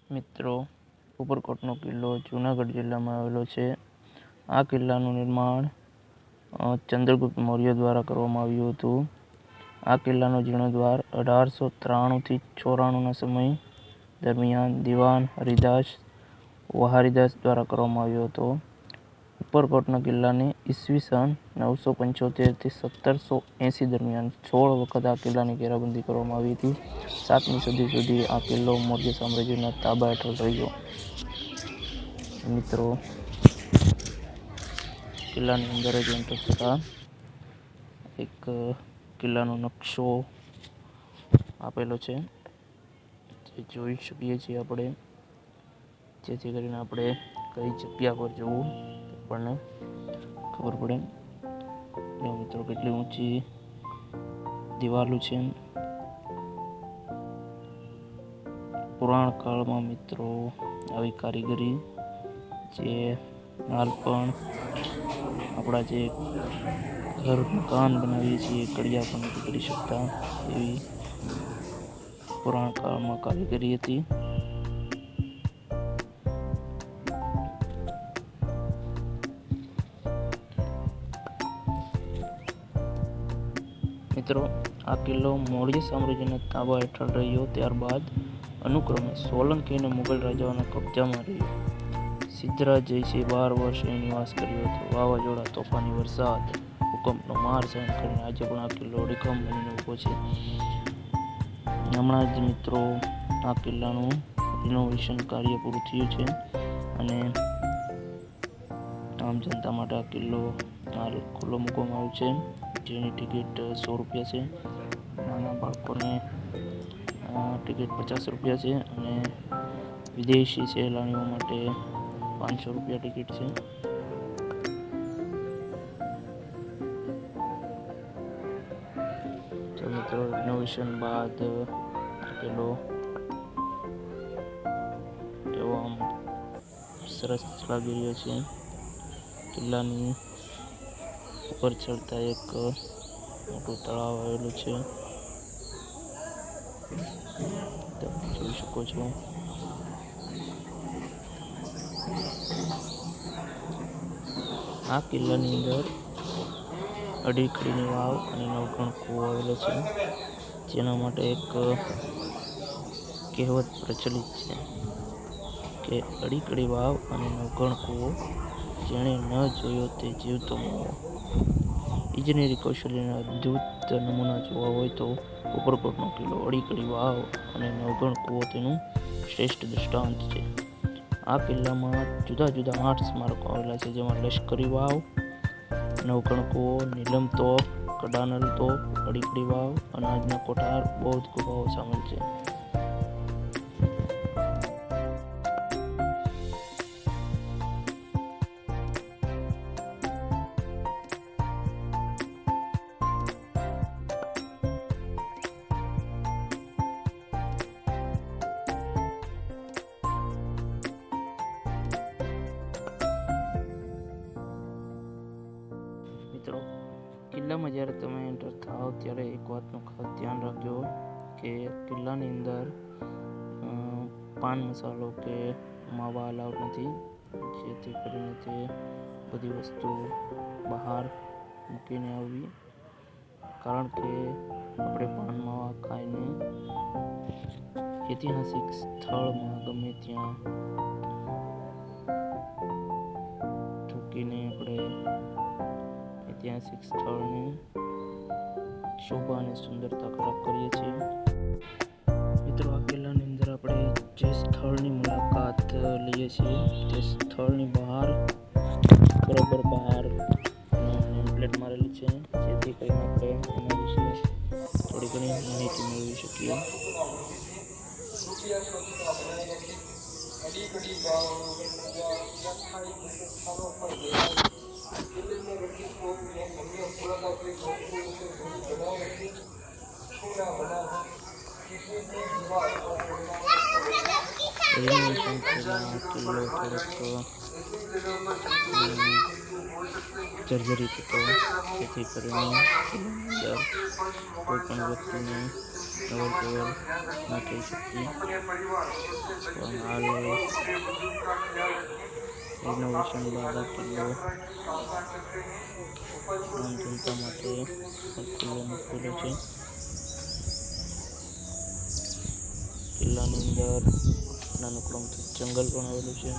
મિત્રો, ઉપરકોટનો કિલ્લો જૂનાગઢ જિલ્લામાં આવેલો છે. આ કિલ્લાનું નિર્માણ ચંદ્રગુપ્ત મૌર્ય દ્વારા કરવામાં આવ્યું હતું. આ કિલ્લાનો જીર્ણોદ્ધાર 1893 થી 1894ના સમય દરમિયાન દિવાન હરિદાસ વહારીદાસ દ્વારા કરવામાં આવ્યો હતો. ઉપરકોટના કિલ્લાને ઈસવીસન 975 થી 1780 દરમિયાન 16 વખત આ કિલ્લાની ઘેરાબંધી કરવામાં આવી હતી. 7મી સદી સુધી આ કિલ્લો મૌર્ય સામ્રાજ્યના તાબા હેઠળ રહ્યો. મિત્રો, કિલ્લાની અંદર જ એન્ટર થતાં એક કિલ્લાનો નકશો આપેલો છે, જે જોઈ શકીએ છીએ આપણે, જેથી કરીને આપણે કઈ જગ્યા પર જવું આપણને ખબર પડે. મિત્રો, કેટલી ઊંચી દિવાલો છે. પુરાણ કાળમાં મિત્રો આવી કારીગરી જે હાલ પણ આપણા જે ઘર મકાન બનાવીએ છીએ કડિયા પણ નથી કરી શકતા એવી પુરાણ કાળમાં કારીગરી હતી. મિત્રો, આ કિલ્લો મૌર્ય સામ્રાજ્યના તાબા હેઠળ રહ્યો. ત્યારબાદ અનુક્રમે સોલંકી અને મુગલ રાજાઓના કબજામાં રહ્યો. સિદ્ધરાજ જયસિંહે 12 વર્ષ અહીં નિવાસ કર્યો હતો. વાવાઝોડા, તોફાની વરસાદ, ભૂકંપનો માર સહન કરીને આજે પણ આ કિલ્લો અડીખમ બનીને ઊભો છે. હમણાં જ મિત્રો આ કિલ્લાનું રિનોવેશન કાર્ય પૂરું થયું છે અને આમ જનતા માટે આ કિલ્લો હાલ ખુલ્લો મૂકવામાં આવ્યો છે, જેની ટિકિટ 100 રૂપિયા છે. નાના બાળકોને ટિકિટ 50 રૂપિયા છે અને વિદેશી સહેલાણીઓ માટે 500 રૂપિયા ટિકિટ છે. તો મિત્રો, રિનોવેશન બાદ કિલ્લો એવો આમ સરસ લાગી રહ્યો છે. કિલ્લાની ઉપર ચડતા એક મોટું તળાવ આવેલું છે, તમે જોઈ શકો છો. આ કિલ્લાની અંદર અડીખડીની વાવ અને નવઘણ કૂવો આવેલો છે, જેના માટે એક કહેવત પ્રચલિત છે કે અડીકડી વાવ અને નવઘણ કૂવો, જેણે ન જોયો તે જીવતો મોવો. ઇજનેરી કૌશલ્યના અદ્ભુત નમૂના જોવા હોય તો ઉપરકોટનો કિલ્લો, અડીકડી વાવ અને નવઘણ કૂવો તેનું શ્રેષ્ઠ દૃષ્ટાંત છે. આ કિલ્લામાં જુદા જુદા 8 સ્મારકો આવેલા છે, જેમાં લશ્કરી વાવ, નવઘણ કૂવો, નીલમ તોપ, કડાનલ તોપ, અડીકડી વાવ, અનાજના કોઠાર, બૌદ્ધ ગુફાઓ સામેલ છે. મિત્રો, કિલ્લામાં જ્યારે તમે એન્ટર થાઓ ત્યારે એક વાતનું ખાસ ધ્યાન રાખજો કે કિલ્લાની અંદર પાન મસાલો કે માવા અલાઉડ નથી, જેથી કરીને તે બધી વસ્તુ બહાર મૂકીને આવવી, કારણ કે આપણે પાન માવા ખાઈને ઐતિહાસિક સ્થળમાં ગમે ત્યાં થૂકીને આપણે ઐતિહાસિક સ્થળની શોભા અને સુંદરતા ખરાબ કરીએ છીએ. મિત્રો, આ કિલ્લાની અંદર આપણે જે સ્થળની મુલાકાત લઈએ છીએ તે સ્થળની બહાર બરાબર બહાર પ્લેટ મારેલી છે, જેથી કરીને આપણે એના વિશે થોડી ઘણી માહિતી મેળવી શકીએ. રિનોવેશન પહેલાં કિલ્લો થોડોક જર્જરિત હતો, જેથી કરીને કિલ્લાની અંદર કોઈ પણ વ્યક્તિને અવર જવર ન થઈ શકતી. તો પણ હાલ રિનોવેશન બાદ આ કિલ્લો આમ જનતા માટે ખુલ્લો મૂકેલો છે. કિલ્લાની અંદર નાનકડું જંગલ પણ આવેલું છે.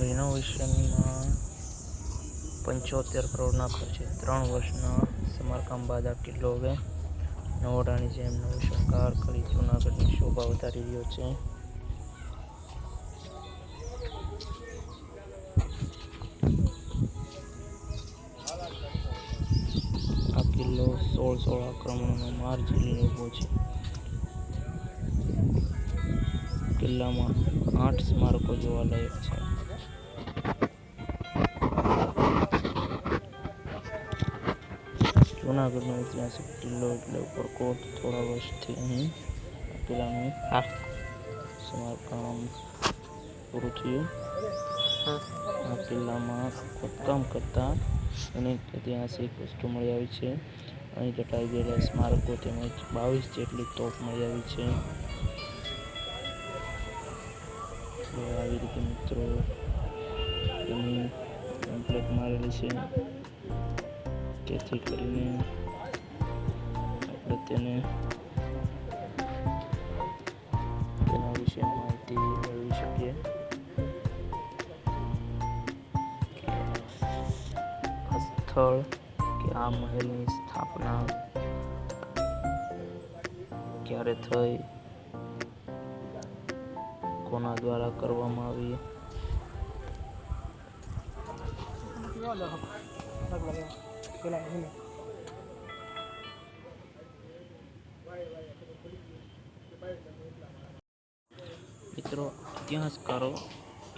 રિનોવેશનમાં 75 કરોડના ખર્ચે 3 વર્ષના સમારકામ બાદ આ કિલ્લો હવે નવોડાની જેમ નવો શણગાર કરી જૂનાગઢની શોભા વધારી રહ્યો છે. આ કિલ્લો 16 આક્રમણોનો માર ઝીલી ઊભો છે. કિલ્લામાં 8 સ્મારકો જોવાલાયક છે. જૂનાગઢનો ઐતિહાસિક કિલ્લો એટલે ઉપરકોટ. થોડા વર્ષથી અહીં કિલ્લાનું સમારકામ પૂરું થયું. આ કિલ્લામાં ખોદકામ કરતા અનેક ઐતિહાસિક વસ્તુ મળી આવી છે. અહીં દટાઈ ગયેલા સ્મારકો તેમજ 22 જેટલી તોપ મળી આવી છે. આવી રીતે મિત્રો એની પેમ્પલેટ મારેલી છે, જેથી કરીને આપણે તેના વિશે માહિતી મેળવી શકીએ. આ સ્થળ કે આ મહેલની સ્થાપના ક્યારે થઈ, કોના દ્વારા કરવામાં આવી, મિત્રો ઇતિહાસકારો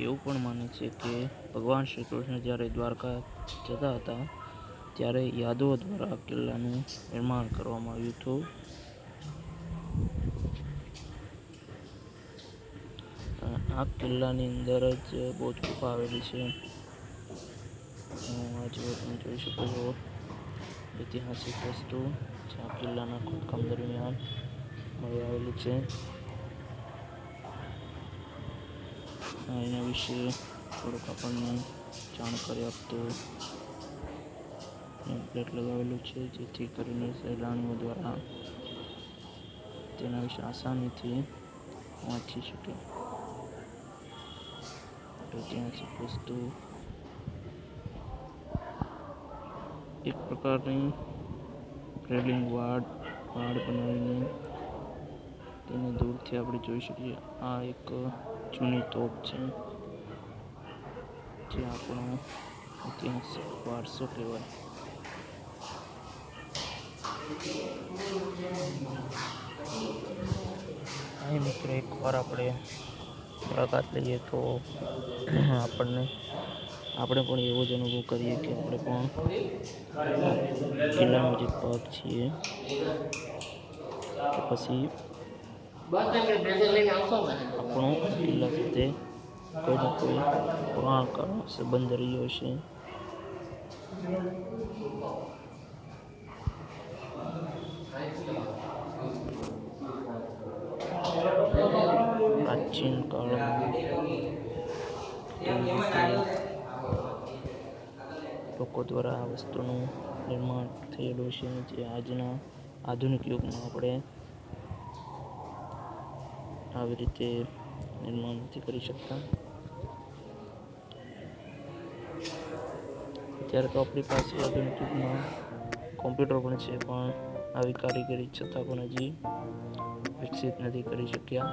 એવું પણ માને છે કે ભગવાન શ્રી કૃષ્ણ જ્યારે દ્વારકા જતા હતા ત્યારે યાદવો દ્વારા કિલ્લાનું નિર્માણ કરવામાં આવ્યું હતું. આ કિલ્લાની અંદર જ બૌદ્ધ ગુફા આવેલી છે. આ જો તમે જોઈ શકો છો ઐતિહાસિક વસ્તુ જે આ કિલ્લાના ખોદકામ દરમિયાન મળી આવેલી છે. એના વિશે થોડુંક આપણને જાણકારી આપતું પેમ્પલેટ લગાવેલું છે, જેથી કરીને સહેલાણીઓ દ્વારા તેના વિશે આસાનીથી વાંચી શકે. ઐતિહાસિક વસ્તુ એક પ્રકારની રેલિંગ વાડ બનાવીને તેને દૂરથી આપણે જોઈ શકીએ. આ એક જૂની તોપ છે, જે આપણો ઐતિહાસિક વારસો કહેવાય. અહીં મિત્રો એકવાર આપણે મુલાકાત લઈએ તો આપણે પણ એવો જ અનુભવ કરીએ કે આપણે પણ કિલ્લાનો જે ભાગ છીએ કે પછી આપણો કિલ્લા સાથે કોઈ ને કોઈ પુરાણ કાળનો સંબંધ રહ્યો છે. પ્રાચીન કાળમાં લોકો દ્વારા આ વસ્તુનું નિર્માણ થયેલું છે, જે આજના આધુનિક યુગમાં આપણે આવી રીતે નિર્માણ નથી કરી શકતા. અત્યારે તો આપણી પાસે આધુનિક યુગમાં કોમ્પ્યુટર પણ છે, પણ આવી કારીગરી છતાં પણ હજી વિકસિત નથી કરી શક્યા.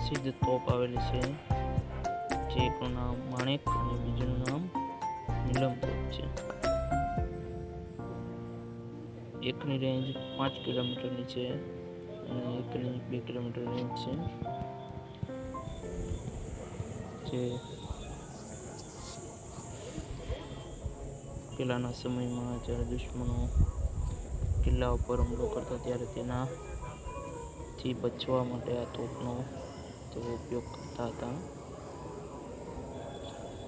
પ્રસિદ્ધ તોપ આવેલી છે, જે એકનું નામ માણેક અને બીજું નામ નીલમ તોપ છે. એકની રેન્જ 5 કિલોમીટરની છે અને એકની 2 કિલોમીટર રેન્જ છે, જે પહેલાના સમયમાં જ્યારે દુશ્મનો કિલ્લા ઉપર હુમલો કરતા ત્યારે તેનાથી બચવા માટે આ તોપનો તેઓ ઉપયોગ કરતા હતા.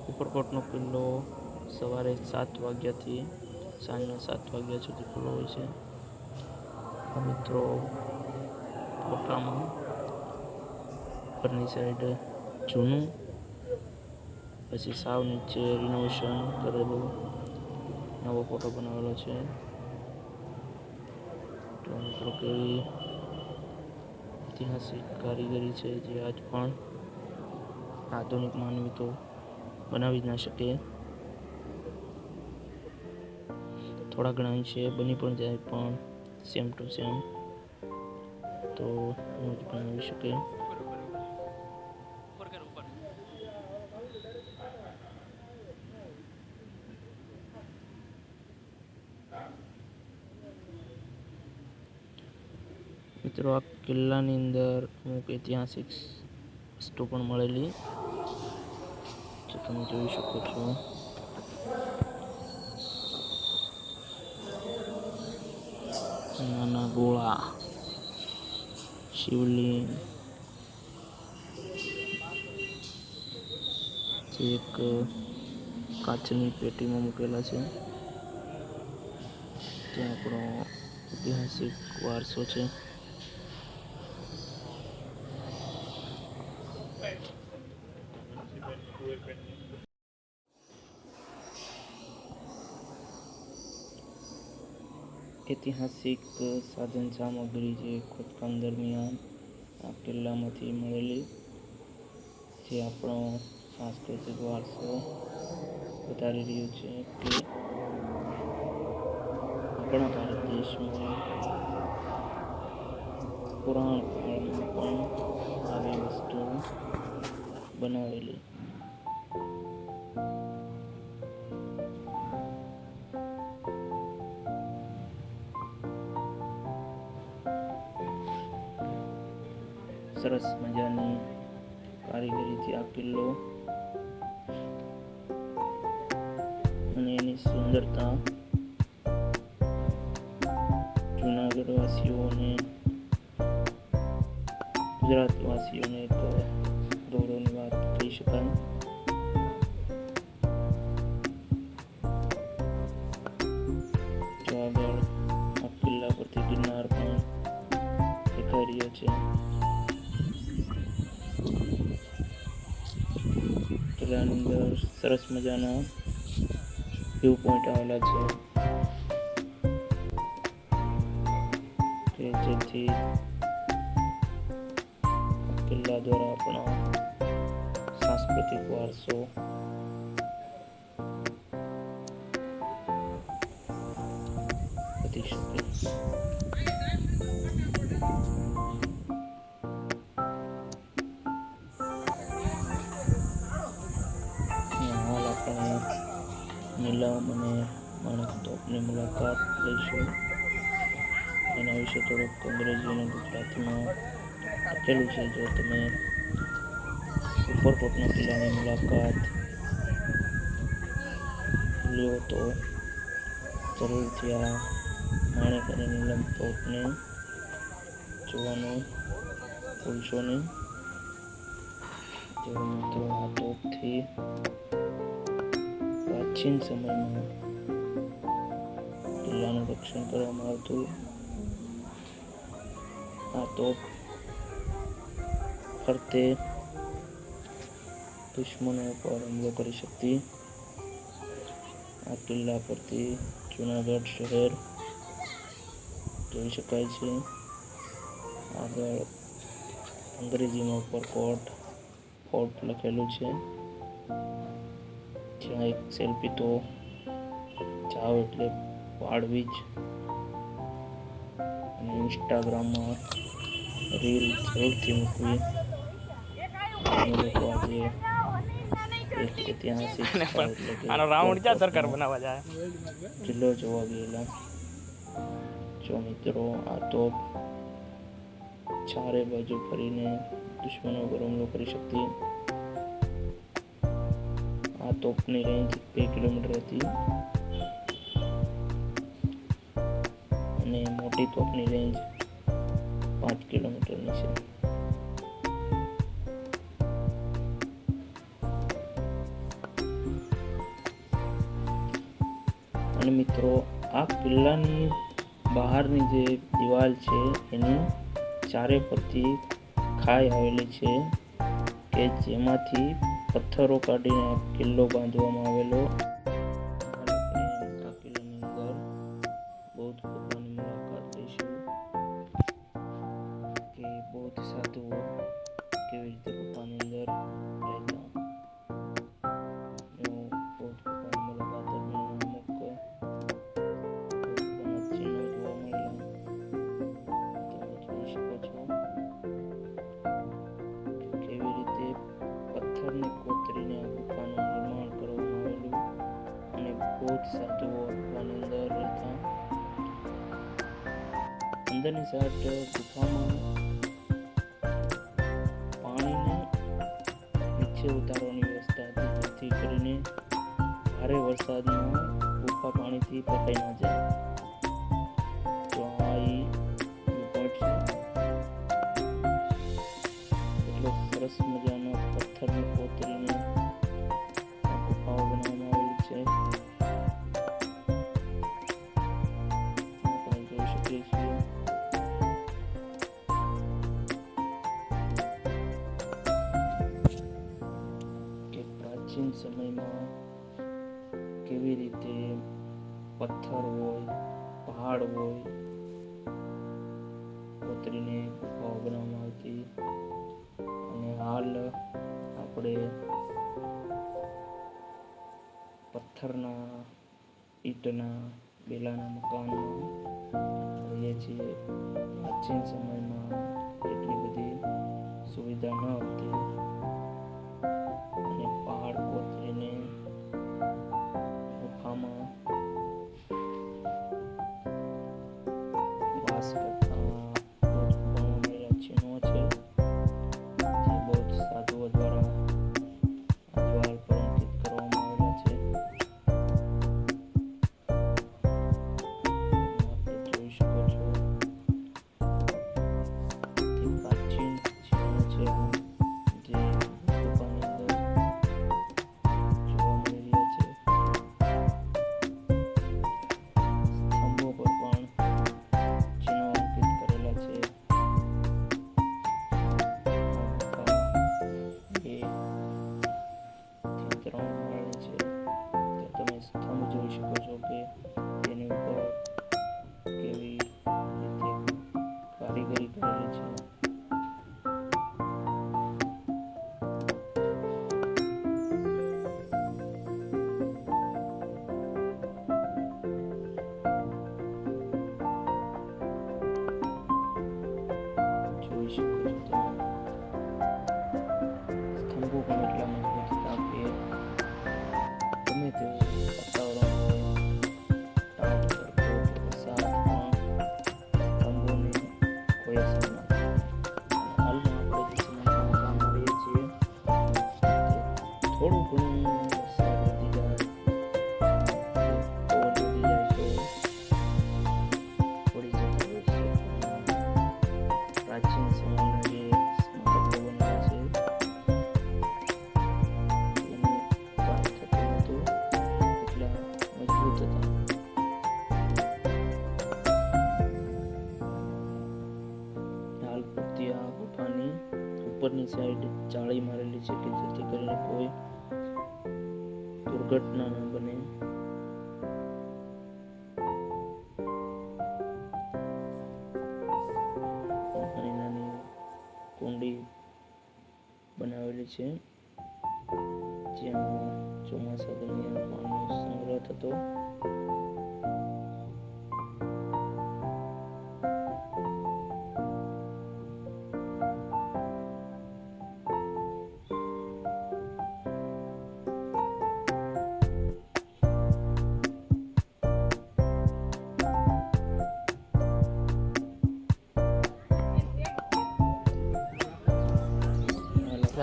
ઉપરકોટનો કિલ્લો સવારે 7 વાગ્યાથી સાંજના 7 વાગ્યા સુધી ખુલ્લો હોય છે. મિત્રો, ફોટામાં ઉપરની સાઈડ જૂનું, પછી સાવ નીચે રિનોવેશન કરેલું નવો ફોટો બનાવેલો છે. તો મિત્રો, કેવી ઐતિહાસિક કારીગરી છે, જે આજ પણ આધુનિક માનવી તો બનાવી જ ના શકે. થોડા ઘણા અંશે બની પણ જાય, પણ સેમ ટુ સેમ તો ન જ બનાવી શકે. મિત્રો, આ કિલ્લાની અંદર અમુક ઐતિહાસિક વસ્તુ પણ મળેલી, જે તમે જોઈ શકો છો. નાના ગોળા, શિવલિંગ, જે એક કાચની પેટીમાં મૂકેલા છે, તે આપણો ઐતિહાસિક વારસો છે. ઐતિહાસિક સાધન સામગ્રી જે ખોદકામ દરમિયાન આ કિલ્લામાંથી મળેલી, જે આપણો સાંસ્કૃતિક વારસો વધારી રહ્યું છે કે આપણા ભારત દેશમાં પુરાણ કાળમાં પણ આવી વસ્તુ બનાવેલી. સરસ મજાની કારીગરીથી આ કિલ્લો અને એની સુંદરતા જૂનાગઢ વાસીઓને, ગુજરાત વાસીઓને એક ગૌરવની વાત કહી શકાય. જો આગળ આ કિલ્લા પરથી ગિરનાર પણ દેખાઈ રહ્યો છે. કિલ્લાની અંદર સરસ મજાના વ્યૂ પોઈન્ટ આવેલા છે, કે જેથી કિલ્લા દ્વારા આપણા સાંસ્કૃતિક વારસો વધી શકે. હાલ આપણે નીલમ અને માણેક તોપની મુલાકાત લઈશું. એના વિશે થોડુંક અંગ્રેજી અને ગુજરાતીમાં લખેલું છે. જો તમે ઉપરકોટના કિલ્લાની મુલાકાત લ્યો તો જરૂરથી આ માણેક અને નીલમ તોપને જોવાનું ભૂલશો નહીં. જો મિત્રો, આ તોપથી પ્રાચીન સમયમાં કિલ્લાનું રક્ષણ કરવામાં આવતું. આ તોપ ફરતે દુશ્મનો પર હુમલો કરી શકતી. આ કિલ્લા પરથી જૂનાગઢ શહેર જોઈ શકાય છે. આગળ અંગ્રેજીમાં ઉપરકોટ ફોર્ટ લખેલું છે. જ્યાં એક સેલ્ફી તો જાવ એટલે પાડવી જ, અને ઇન્સ્ટાગ્રામમાં રીલ જરૂરથી મૂકવી. અમે લોકો આજે એક ઐતિહાસિક સ્થળ એટલે કે આનો રાઉન્ડ ક્યાં સરકાર ગોળકોટનો બનાવવા જાય? કિલ્લો જોવા ગયેલા. જો મિત્રો, આ તોપ ચારે બાજુ ફરીને દુશ્મનો પર હુમલો કરી શકતી. આ તોપની રેન્જ 2 કિલોમીટર હતી અને મોટી તોપની રેન્જ 5 કિલોમીટરની છે. અને મિત્રો, આ કિલ્લાની બહારની જે દિવાલ છે એની ચારે પરથી ખાઈ આવેલી છે કે જેમાંથી પથ્થરો કાઢીને આ કિલ્લો બાંધવામાં આવેલો. આ કિલ્લાની અંદર બૌદ્ધ ગુફાની મુલાકાત લઈશું કે બૌદ્ધ સાધુઓ કેવી રીતે ગુફાની અંદર રહેતા. બૌદ્ધ ગુફાની મુલાકાત દરમિયાન અમુક ગુફાના ચિહ્નો જોવા મળેલા. તમે જોઈ શકો છો કે કેવી રીતે પથ્થરને કોતરીને આ ગુફાનું નિર્માણ કરવામાં આવેલું અને બૌદ્ધ સાધુઓ ગુફાની અંદર રહેતા. અંદરની સાઈડ ગુફામાં પાણીને નીચે ઉતારવાની વ્યવસ્થા હતી, જેથી કરીને ભારે વરસાદમાં ગુફા પાણીથી ભરાઈ ના જાય. તો આ વ્યૂ છે. એટલો સરસ મજાનો પથ્થરને કોતરીને આ ગુફાઓ બનાવવામાં આવેલી છે. આપણે જોઈ શકીએ છીએ કે પ્રાચીન સમયમાં કેવી રીતે પથ્થર હોય, પહાડ હોય, કોતરીને ગુફાઓ બનાવવામાં આવતી. અને હાલ આપણે પથ્થરના, ઈંટના, બેલાના મકાનમાં રહીએ છીએ. પ્રાચીન સમયમાં એટલી બધી સુવિધા ન હતી અને પહાડ કોતરીને ગુફામાં વાસ કરતા બૌદ્ધ ગુફામાં મળેલા ચિહ્નો છે, જે બૌદ્ધ સાધુઓ દ્વારા આ દિવાલ પર અંકિત કરવામાં આવેલા છે. આપણે જોઈ શકો છો તે પ્રાચીન ચિહ્નો છે જે ગુફાની અંદર જોવા મળી રહ્યા છે. સ્તંભો પર પણ ચિહ્નો અંકિત કરેલા છે. આ ગુફા 2 થી 3 માળની છે. તો તમે સ્તંભ જોઈ શકો છો કે તેની ઉપર કેવી રીતે કારીગરી કરેલી છે. જોઈ શકો છો તમે. સ્તંભો પણ એટલા મજબૂત હતા કે ગમે તેવું વાતાવરણ હોય, ટાઢ, તડકો કે વરસાદ, પણ સ્તંભોને કોઈ અસર ન થાય. અને હાલમાં આપણે જે સમયમાં ગામમાં રહીએ છીએ તે થોડું ઘણું વરસાદ વધી જાય કે પવન વધી જાય તો પડી જતા હોય છે. પ્રાચીન સમયના જે સ્મારકો બનેલા છે એનું કામ થતું નહોતું, એટલા મજબૂત હતા. હાલ પૂરતી આ ગુફાની ઉપરની સાઈડ જાળી મારેલી છે કે જેથી કરીને કોઈ દુર્ઘટના ન બને. નાની નાની કુંડી બનાવેલી છે જ્યાં ચોમાસા દરમિયાન પાણીનો સંગ્રહ થતો.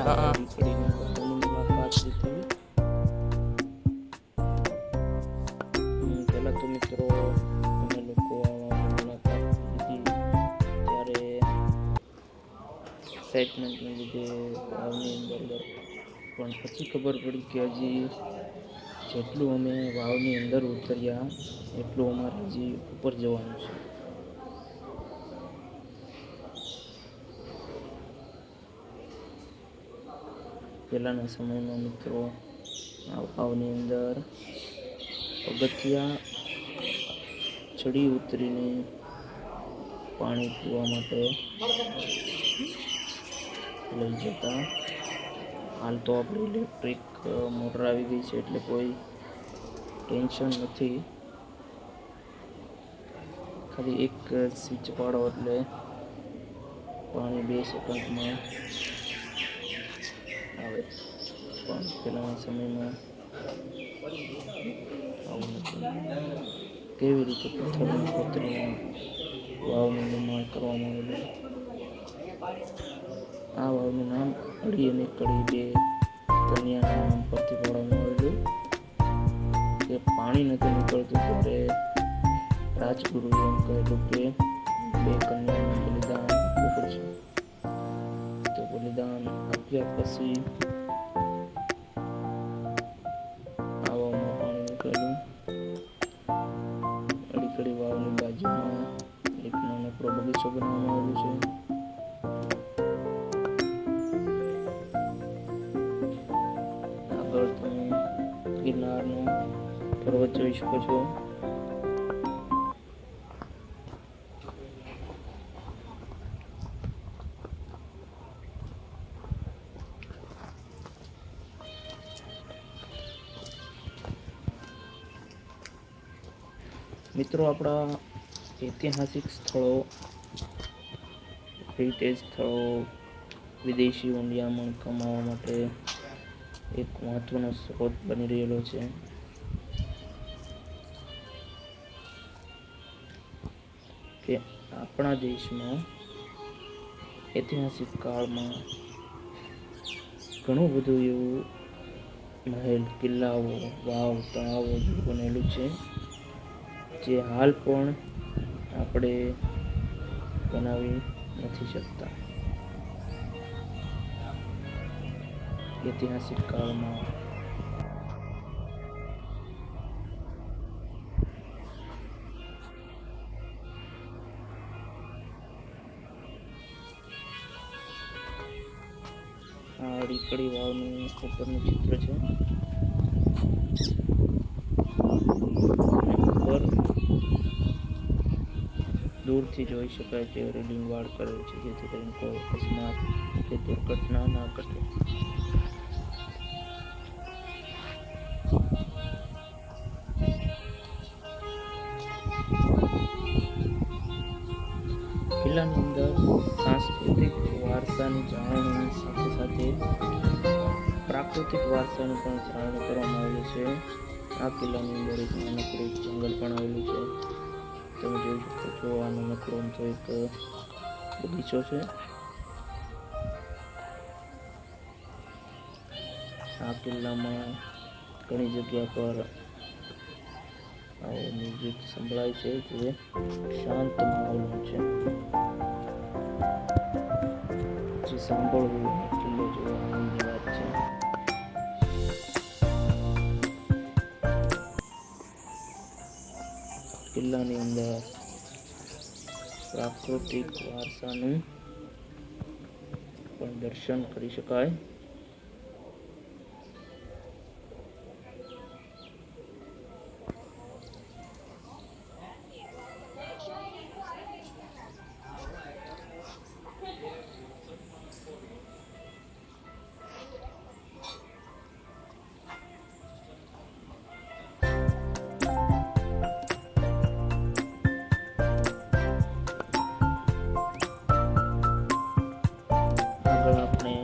દીકરીની મુલાકાત લીધી. પહેલા તો મિત્રો અમે લોકો આ મુલાકાત લીધી ત્યારે એક્સાઇટમેન્ટને લીધે વાવની અંદર, પણ પછી ખબર પડી કે હજી જેટલું અમે વાવની અંદર ઉતર્યા એટલું અમારે હજી ઉપર જવાનું છે. પહેલાંના સમયમાં મિત્રો આ વાવની અંદર પગથિયા ચડી ઉતરીને પાણી પીવા માટે લઈ જતા. હાલ તો આપણે ઇલેક્ટ્રિક મોટર આવી ગઈ છે એટલે કોઈ ટેન્શન નથી. ખાલી એક સ્વિચ પાડો એટલે પાણી 2 સેકન્ડમાં આવે. પણ પહેલાંના સમયમાં આવું નથી. કેવી રીતે પથ્થરની કોતરીમાં વાવનું નિર્માણ કરવામાં આવેલું. આ વાવનું નામ અડી અને કડી 2 કન્યાના નામ પરથી પાડવામાં આવેલું. કે પાણી નથી નીકળતું ત્યારે રાજગુરુએ એમ કહેલું કે 2 કન્યાનું બલિદાન આપવું પડશે. તો બલિદાન આપ્યા પછી આ વાવમાં પાણી નીકળ્યું. અડીકડી વાવની બાજુમાં એક નાનકડો બગીચો બનાવવામાં આવેલો છે. આગળ તમે ગિરનારનો પર્વત જોઈ શકો છો. મિત્રો આપણા ઐતિહાસિક સ્થળો, હેરિટેજ સ્થળો વિદેશી ઊંડિયામણ કમાવા માટે એક મહત્વનો સ્ત્રોત બની રહેલો છે. કે આપણા દેશમાં ઐતિહાસિક કાળમાં ઘણું બધું એવું મહેલ, કિલ્લાઓ, વાવ, તળાવો બનેલું છે જે હાલ પણ આપણે બનાવી નથી શકતા. ઐતિહાસિક કાળમાં આ અડીકડી વાવનું ઉપરનું ચિત્ર છે. ઉપર દૂરથી જોઈ શકાય તે રેલિંગ વાડ કરેલ છે જેથી કરીને કોઈ અકસ્માત કે દુર્ઘટના ના ઘટે. કિલ્લાની અંદર સાંસ્કૃતિક વારસાની જાળવણી સાથે સાથે પ્રાકૃતિક વારસાની પણ જાળવણી કરવામાં આવેલી છે. આ કિલ્લાની અંદર એક નાનકડું જંગલ પણ આવેલું છે. તમે જોઈ શકો છો આ નાનકડો તો એક બગીચો છે. આ કિલ્લામાં ઘણી જગ્યા પર આવો મ્યુઝિક સંભળાય છે જે શાંત માહોલનું છે. જે સાંભળવું કિલ્લો જોવા આનંદની વાત છે. કિલ્લાની અંદર પ્રાકૃતિક વારસાનું પણ દર્શન કરી શકાય. આગળ આપણે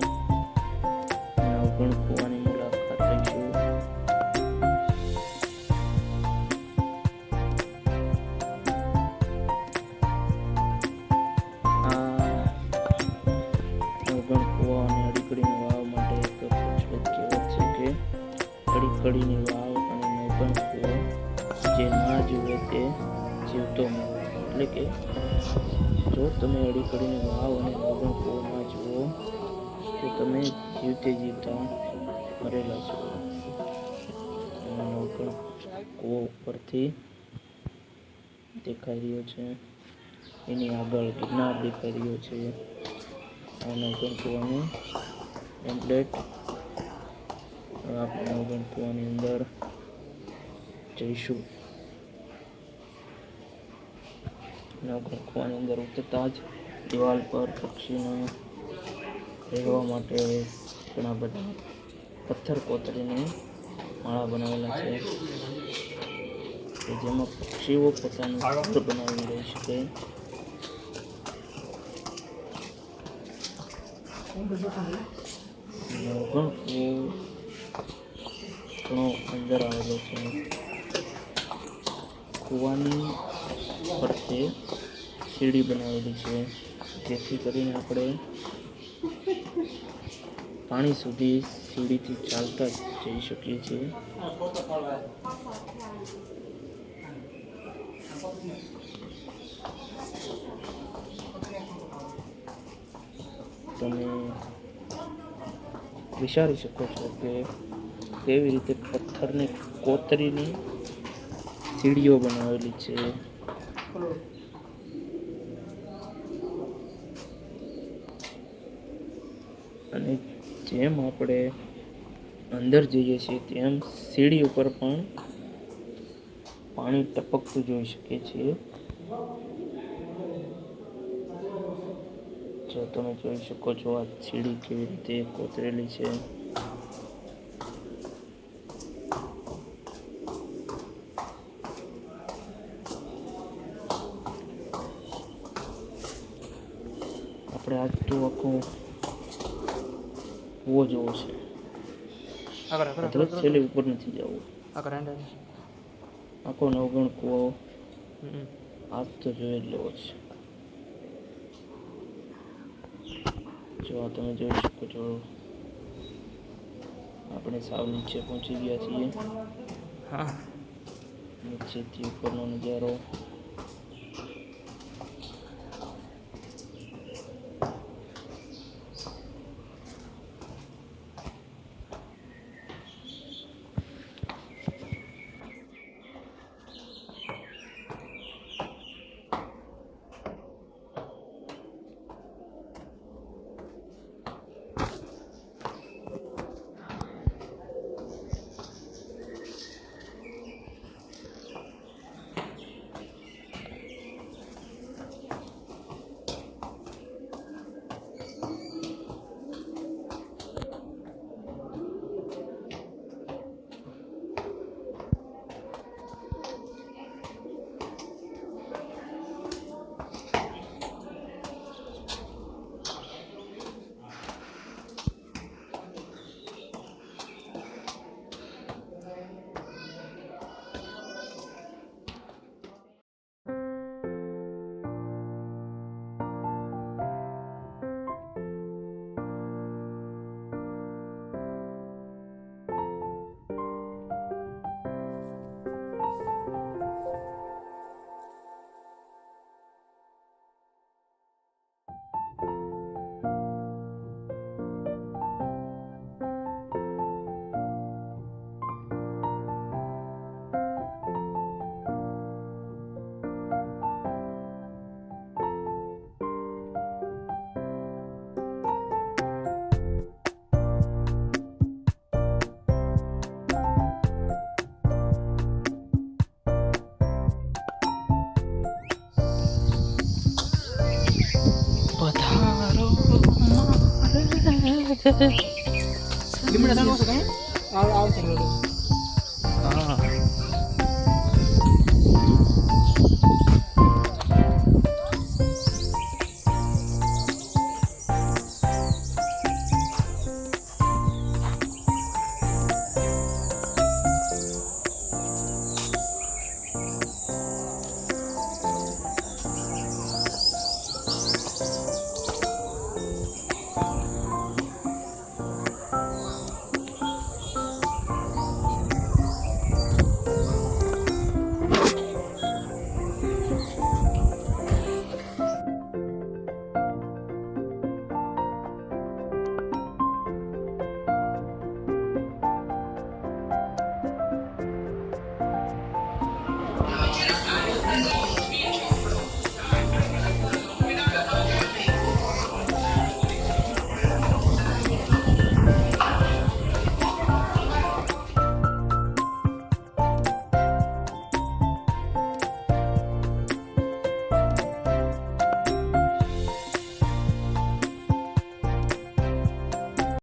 જીવતો મળવાનો, એટલે કે જો તમે અડી કડીને વાવ અને નવગણ કૂવામાં જુઓ તો તમે જીવતે જીવતા મરેલા છો. નવગણ કૂવો ઉપરથી દેખાઈ રહ્યો છે, એની આગળ ગિરનાર દેખાઈ રહ્યો છે. આ નવગણ કૂવાનું ટેમ્પલેટ. આપણે નવગણ કૂવાની અંદર જઈશું. નવગણ કૂવાની અંદર ઉતરતા જ દિવાલ પર પક્ષીને રહેવા માટે ઘણા બધા પથ્થર કોતરીને માળા બનાવેલા છે, કે જેમાં પક્ષીઓ પોતાનું ઘર બનાવીને રહી શકે. નવગણ કૂવો ઘણો અંદર આવેલો છે. કૂવાની ફરતે સીડી બનાવેલી છે, જેથી કરીને આપણે પાણી સુધી સીડીથી ચાલતા જઈ શકીએ છીએ. તમે વિચારી શકો છો કે કેવી રીતે પથ્થરને કોતરીને સીડીઓ બનાવેલી છે. અને જેમ આપણે અંદર જઈએ છીએ તેમ સીડી ઉપર પણ પાણી ટપકતું જોઈ શકીએ છીએ. જો તમે જોઈ શકો છો આ સીડી કેવી રીતે કોતરેલી છે. આપણે આજ તો આખો કૂવો જોવો છે, છેલ્લે ઉપર નથી જવું. આખો નવગણ કૂવો આજ તો જોઈ જ લેવો છે. જો આ તમે જોઈ શકો છો, આપણે સાવ નીચે પહોંચી ગયા છીએ. નીચેથી ઉપરનો નજારો. Gimana kan maksudnya? Awal-awal